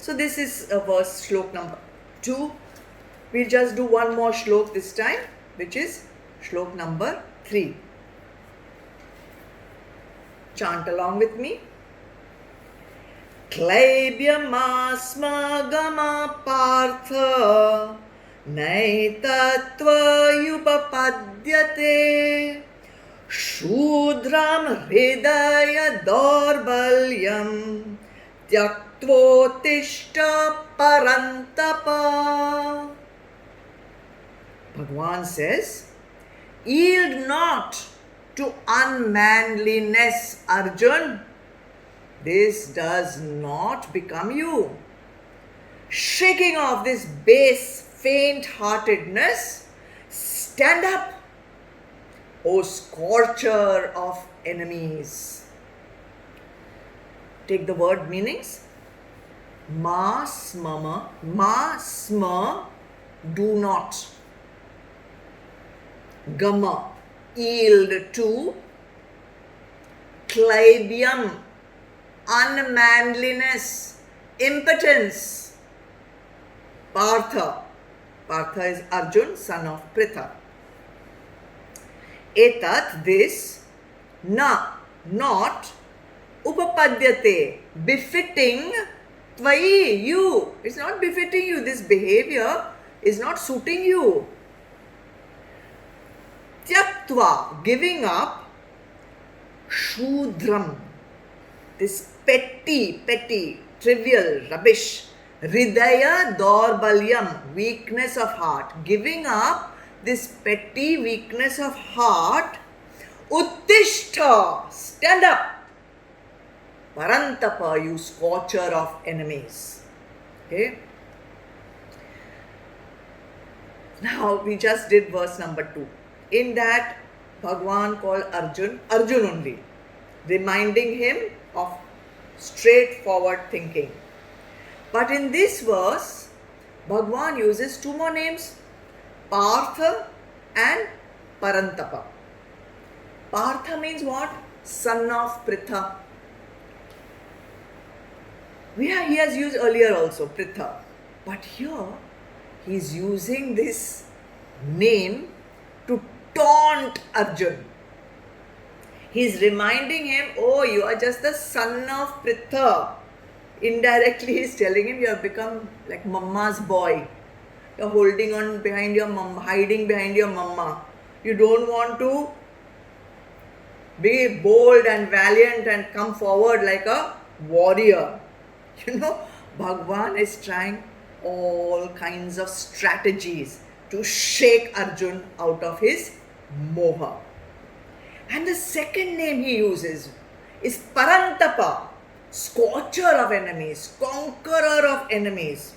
So this is verse shlok number 2. We'll just do one more shlok this time, which is shlok number 3. Chant along with me. Klaibyam partha naitatvayupapadyate shudram hridaya dorbalyam Uttishtha parantapa. Bhagwan says, yield not to unmanliness, Arjun. This does not become you. Shaking off this base faint-heartedness, stand up, O scorcher of enemies. Take the word meanings. Ma smama, ma sma, do not. Gama, yield to. Klaibyam, unmanliness, impotence. Partha, Partha is Arjun, son of Pritha. Etat, this, na, not, upapadyate, befitting, tvai, you. It's not befitting you. This behavior is not suiting you. Tyaktva, giving up, shudram, this petty, trivial, rubbish. Hridaya dorbalyam, weakness of heart. Giving up this petty weakness of heart. Uttishtha, stand up. Parantapa, you scorcher of enemies. Okay. Now we just did verse number 2. In that, Bhagwan called Arjun only, reminding him of straightforward thinking. But in this verse, Bhagwan uses 2 more names, Partha and Parantapa. Partha means what? Son of Pritha. He has used earlier also, Pritha. But here, he is using this name to taunt Arjun. He is reminding him, oh, you are just the son of Pritha. Indirectly, he is telling him you have become like Mamma's boy. You are holding on behind your mama, hiding behind your Mamma. You don't want to be bold and valiant and come forward like a warrior. You know, Bhagwan is trying all kinds of strategies to shake Arjun out of his moha. And the second name he uses is Parantapa, scorcher of enemies, conqueror of enemies.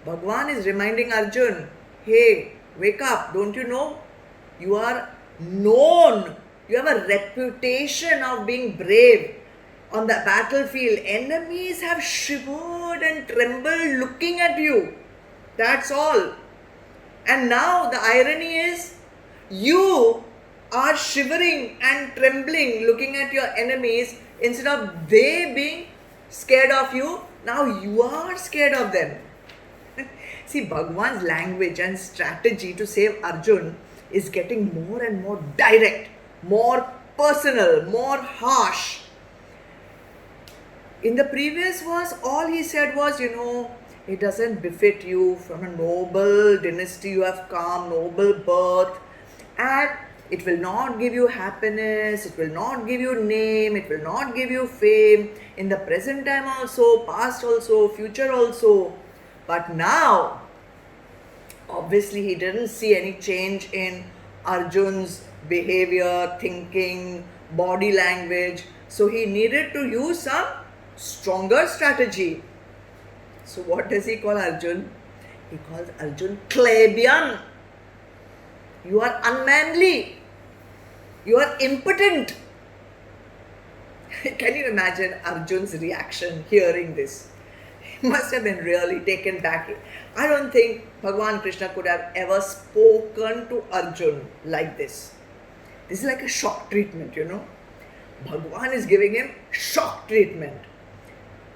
Bhagwan is reminding Arjun, hey, wake up, don't you know? You are known, you have a reputation of being brave. On the battlefield, enemies have shivered and trembled looking at you. That's all. And now the irony is, you are shivering and trembling looking at your enemies instead of they being scared of you. Now you are scared of them. See, Bhagwan's language and strategy to save Arjun is getting more and more direct, more personal, more harsh. In the previous verse, all he said was, it doesn't befit you, from a noble dynasty you have come, noble birth, and it will not give you happiness, it will not give you name, it will not give you fame, in the present time also, past also, future also. But now, obviously he didn't see any change in Arjun's behavior, thinking, body language, so he needed to use some stronger strategy. So what does he call Arjun? He calls Arjun Klaibyam. You are unmanly. You are impotent. Can you imagine Arjun's reaction hearing this? He must have been really taken back. I don't think Bhagavan Krishna could have ever spoken to Arjun like this. This is like a shock treatment, Bhagavan is giving him shock treatment.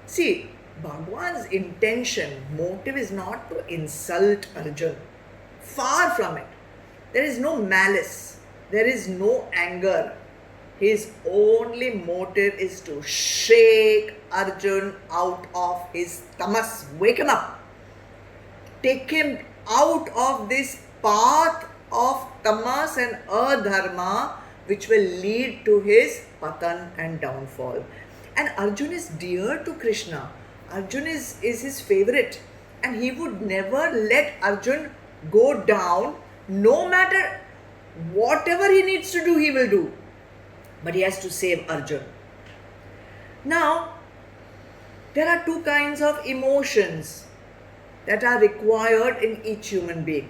See, Bhagwan's intention, motive is not to insult Arjun. Far from it. There is no malice. There is no anger. His only motive is to shake Arjun out of his tamas. Wake him up. Take him out of this path of tamas and adharma, which will lead to his patan and downfall. And Arjun is dear to Krishna. Arjun is his favorite, and he would never let Arjun go down. No matter whatever he needs to do, he will do. But he has to save Arjun. Now, there are two kinds of emotions that are required in each human being.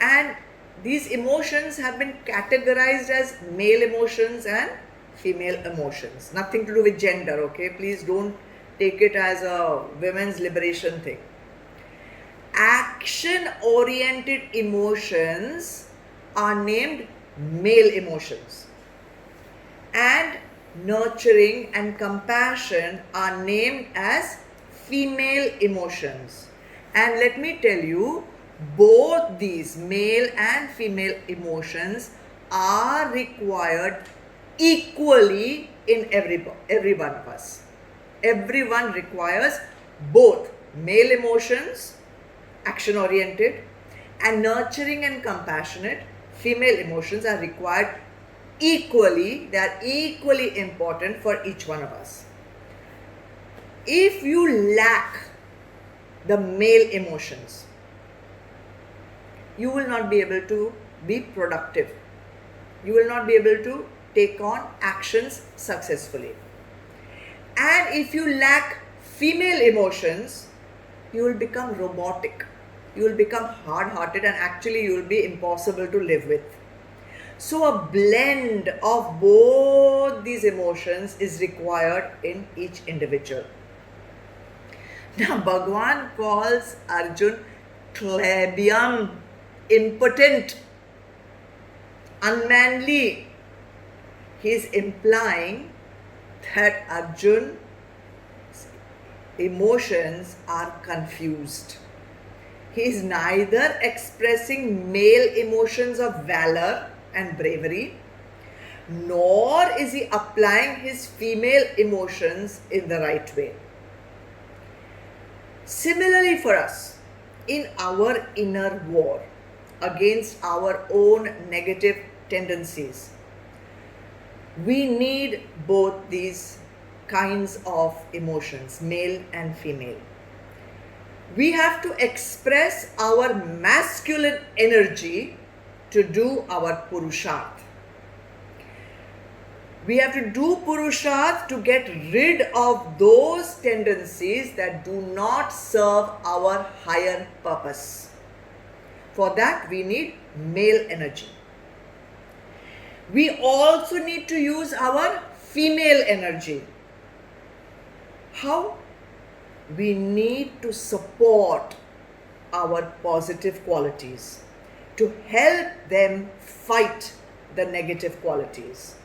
And these emotions have been categorized as male emotions and female emotions. Nothing to do with gender, okay? Please don't take it as a women's liberation thing. Action-oriented emotions are named male emotions. And nurturing and compassion are named as female emotions. And let me tell you, both these male and female emotions are required equally in every one of us. Everyone requires both male emotions, action oriented, and nurturing and compassionate female emotions are required equally. They are equally important for each one of us. If you lack the male emotions, you will not be able to be productive. You will not be able to take on actions successfully. And if you lack female emotions, you will become robotic. You will become hard-hearted, and actually you will be impossible to live with. So a blend of both these emotions is required in each individual. Now Bhagwan calls Arjun klebyam, impotent, unmanly. He is implying that Arjun's emotions are confused. He is neither expressing male emotions of valor and bravery, nor is he applying his female emotions in the right way. Similarly for us, in our inner war against our own negative tendencies, we need both these kinds of emotions, male and female. We have to express our masculine energy to do our purusharth. We have to do purusharth to get rid of those tendencies that do not serve our higher purpose. For that, we need male energy. We also need to use our female energy. How? We need to support our positive qualities, to help them fight the negative qualities.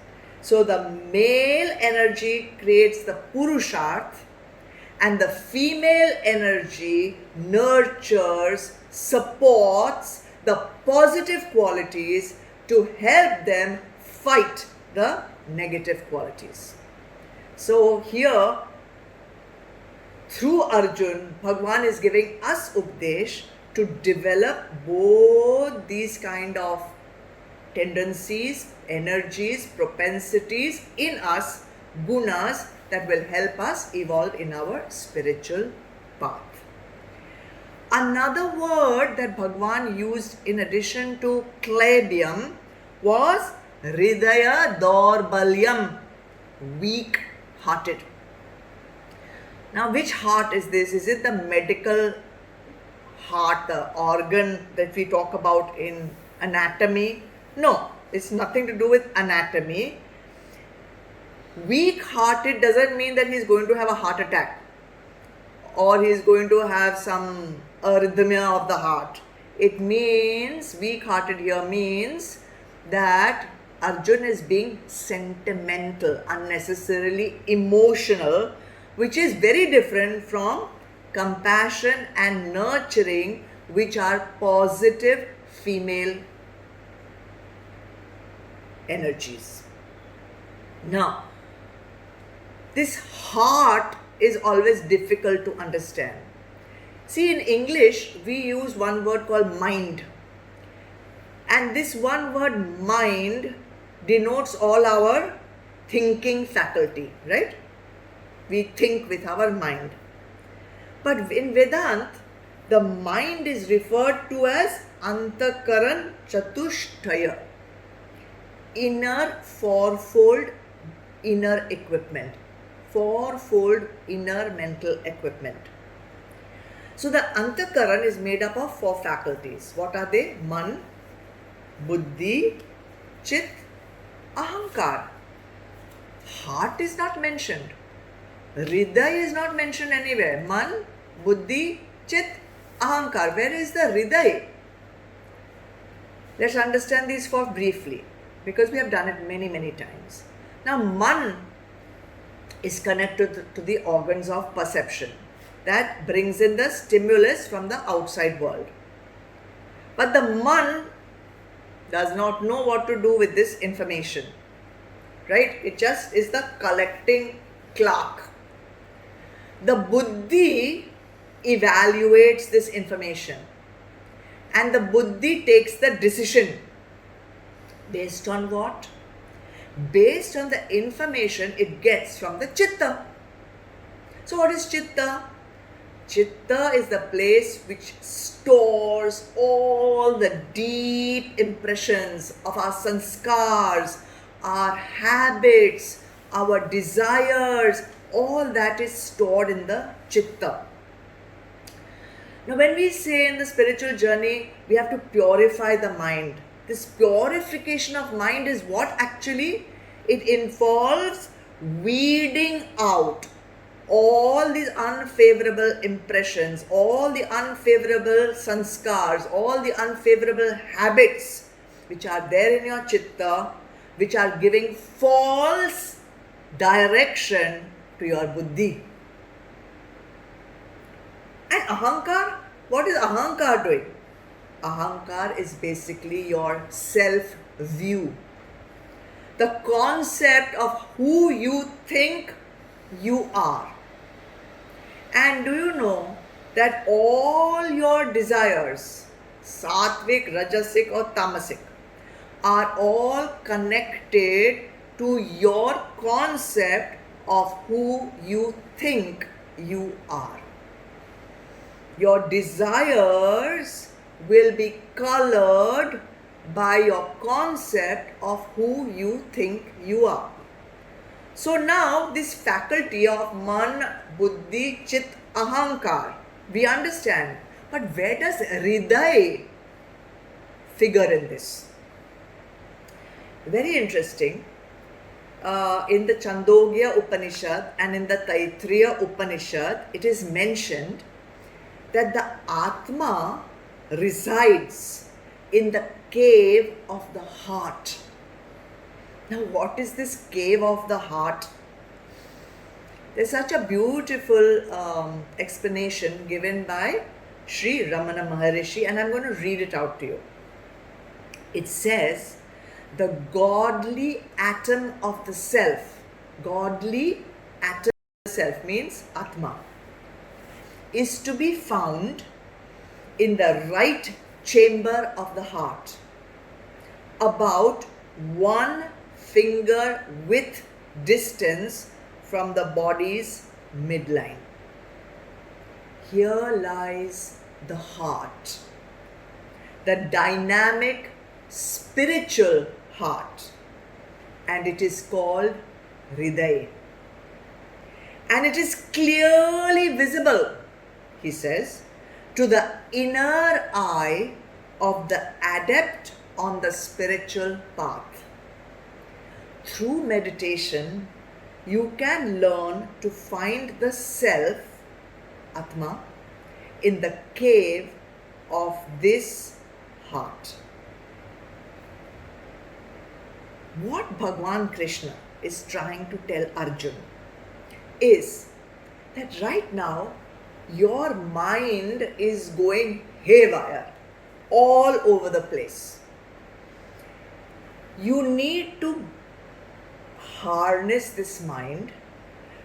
So the male energy creates the purusharth, and the female energy nurtures, supports the positive qualities to help them fight the negative qualities. So here, through Arjun, Bhagwan is giving us Updesh to develop both these kind of tendencies, energies, propensities in us, gunas, that will help us evolve in our spiritual path. Another word that Bhagwan used in addition to klebyam was hridaya dorbalyam, weak-hearted. Now, which heart is this? Is it the medical heart, the organ that we talk about in anatomy? No, it's nothing to do with anatomy. Weak-hearted doesn't mean that he's going to have a heart attack or he's going to have some arrhythmia of the heart. It means, weak-hearted here means that Arjun is being sentimental, unnecessarily emotional, which is very different from compassion and nurturing, which are positive female energies. Now, this heart is always difficult to understand. See, in English, we use one word called mind. And this one word mind denotes all our thinking faculty, right? We think with our mind. But in Vedanta, the mind is referred to as Antakaran Chatushtaya, inner fourfold inner equipment, fourfold inner mental equipment. So the Antakaran is made up of 4 faculties. What are they? Man, Buddhi, Chit, Ahankar. Heart is not mentioned. Hriday is not mentioned anywhere. Man, Buddhi, Chit, Ahankar. Where is the Hriday? Let's understand these 4 briefly, because we have done it many, many times. Now, Man is connected to the organs of perception. That brings in the stimulus from the outside world. But the Man does not know what to do with this information. Right? It just is the collecting clerk. The Buddhi evaluates this information. And the Buddhi takes the decision. Based on what? Based on the information it gets from the Chitta. So what is Chitta? Chitta is the place which stores all the deep impressions of our sanskars, our habits, our desires, all that is stored in the Chitta. Now when we say in the spiritual journey, we have to purify the mind. This purification of mind is what actually? It involves weeding out all these unfavorable impressions, all the unfavorable sanskars, all the unfavorable habits which are there in your Chitta, which are giving false direction to your Buddhi. And Ahankar, what is Ahankar doing? Ahankar is basically your self-view. The concept of who you think you are. And do you know that all your desires, sattvic, rajasic or tamasic, are all connected to your concept of who you think you are. Your desires will be colored by your concept of who you think you are. So now this faculty of Man, Buddhi, Chit, Ahankar, we understand. But where does Hriday figure in this? Very interesting. In the Chandogya Upanishad and in the Taittiriya Upanishad, it is mentioned that the Atma resides in the cave of the heart. Now, what is this cave of the heart? There's such a beautiful explanation given by Sri Ramana Maharishi, and I'm going to read it out to you. It says, the godly atom of the self, godly atom of the self means Atma, is to be found in the right chamber of the heart, about 1 finger width distance from the body's midline. Here lies the heart, the dynamic spiritual heart, and it is called Hriday. And it is clearly visible, he says, to the inner eye of the adept on the spiritual path. Through meditation, you can learn to find the self, Atma, in the cave of this heart. What Bhagwan Krishna is trying to tell Arjuna is that right now your mind is going haywire all over the place. You need to harness this mind.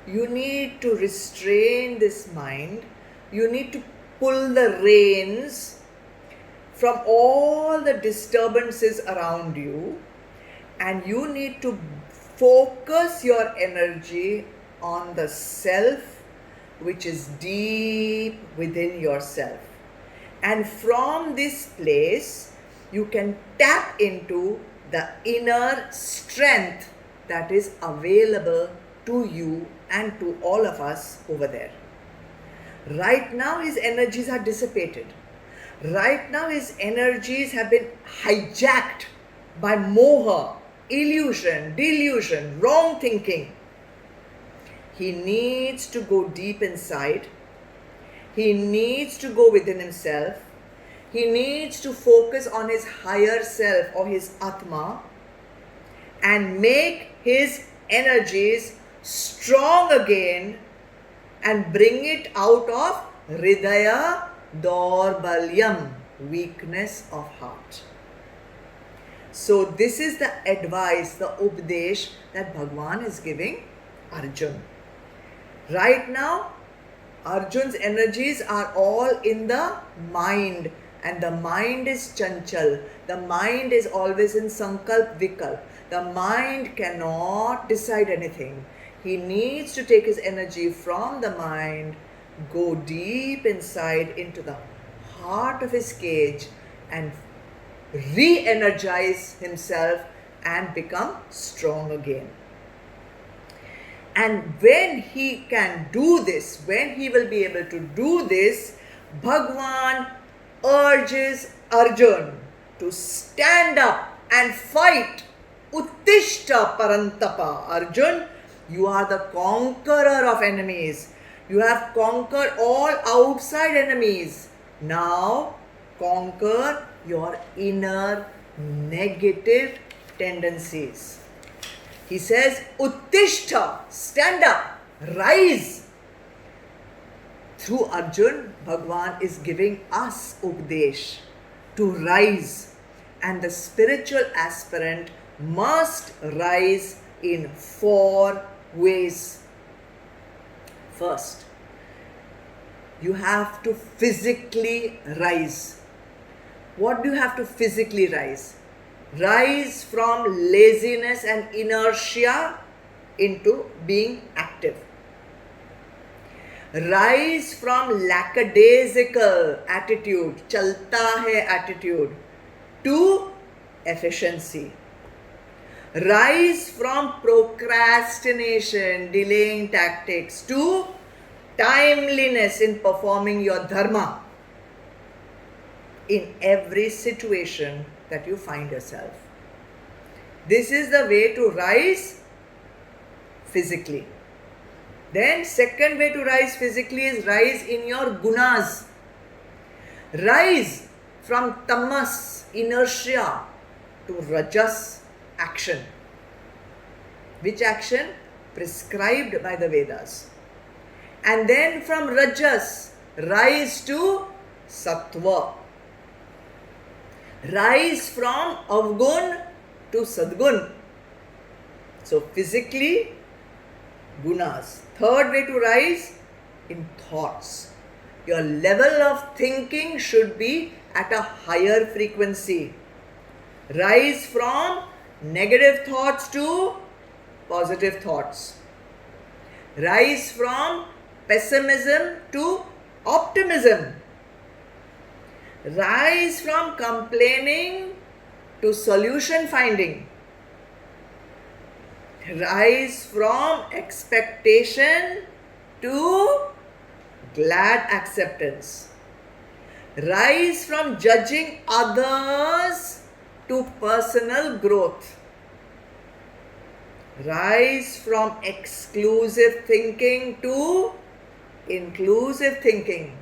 You need to restrain this mind. You need to pull the reins from all the disturbances around you, and you need to focus your energy on the self which is deep within yourself. And from this place, you can tap into the inner strength that is available to you and to all of us over there. Right now, his energies are dissipated. Right now, his energies have been hijacked by moha, illusion, delusion, wrong thinking. He needs to go deep inside. He needs to go within himself. He needs to focus on his higher self or his Atma and make his energies strong again and bring it out of Hridaya Dorbalyam, weakness of heart. So this is the advice, the Updesh that Bhagwan is giving Arjun. Right now, Arjun's energies are all in the mind, and the mind is chanchal. The mind is always in sankalp vikalp. The mind cannot decide anything. He needs to take his energy from the mind, go deep inside into the heart of his cage and re-energize himself and become strong again. And when he can do this, when he will be able to do this, Bhagwan urges Arjun to stand up and fight. Uttishtha parantapa. Arjun, you are the conqueror of enemies. You have conquered all outside enemies. Now conquer your inner negative tendencies. He says, Uttishtha, stand up, rise. Through Arjun, Bhagwan is giving us Updesh to rise. And the spiritual aspirant must rise in 4 ways. First, you have to physically rise. What do you have to physically rise? Rise from laziness and inertia into being active. Rise from lackadaisical attitude, chalta hai attitude, to efficiency. Rise from procrastination, delaying tactics, to timeliness in performing your dharma in every situation that you find yourself. This is the way to rise physically. Then second way to rise physically is rise in your gunas. Rise from tamas, inertia, to rajas, action. Which action? Prescribed by the Vedas. And then from rajas, rise to sattva. Rise from avgun to sadgun. So physically, gunas. Third way to rise, in thoughts. Your level of thinking should be at a higher frequency. Rise from negative thoughts to positive thoughts. Rise from pessimism to optimism. Rise from complaining to solution finding. Rise from expectation to glad acceptance. Rise from judging others to personal growth. Rise from exclusive thinking to inclusive thinking.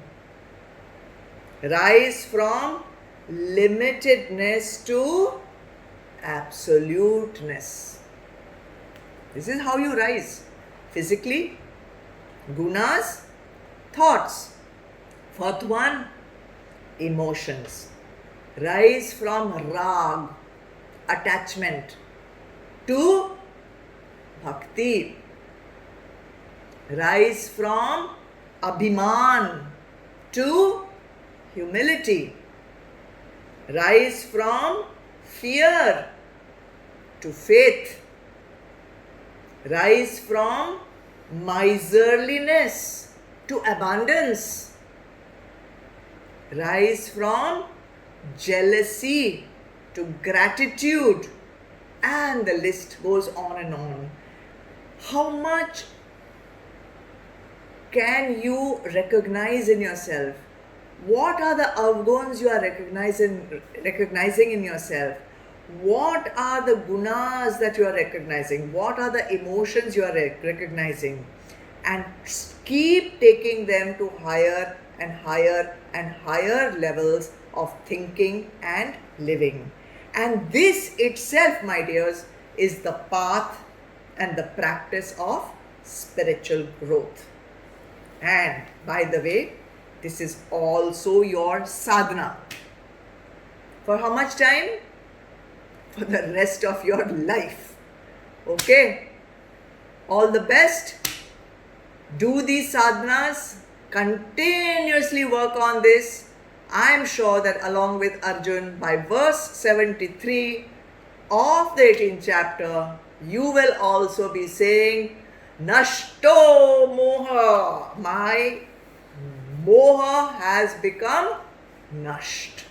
Rise from limitedness to absoluteness. This is how you rise physically. Gunas, thoughts. Fourth one, emotions. Rise from rag, attachment, to bhakti. Rise from abhiman to humility. Rise from fear to faith. Rise from miserliness to abundance. Rise from jealousy to gratitude, and the list goes on and on. How much can you recognize in yourself? What are the avguns you are recognizing in yourself? What are the gunas that you are recognizing? What are the emotions you are recognizing? And keep taking them to higher and higher and higher levels of thinking and living. And this itself, my dears, is the path and the practice of spiritual growth. And by the way, this is also your sadhana. For how much time? For the rest of your life. Okay? All the best. Do these sadhanas. Continuously work on this. I am sure that along with Arjun, by verse 73 of the 18th chapter, you will also be saying, Nashto moha. My moha has become nasht.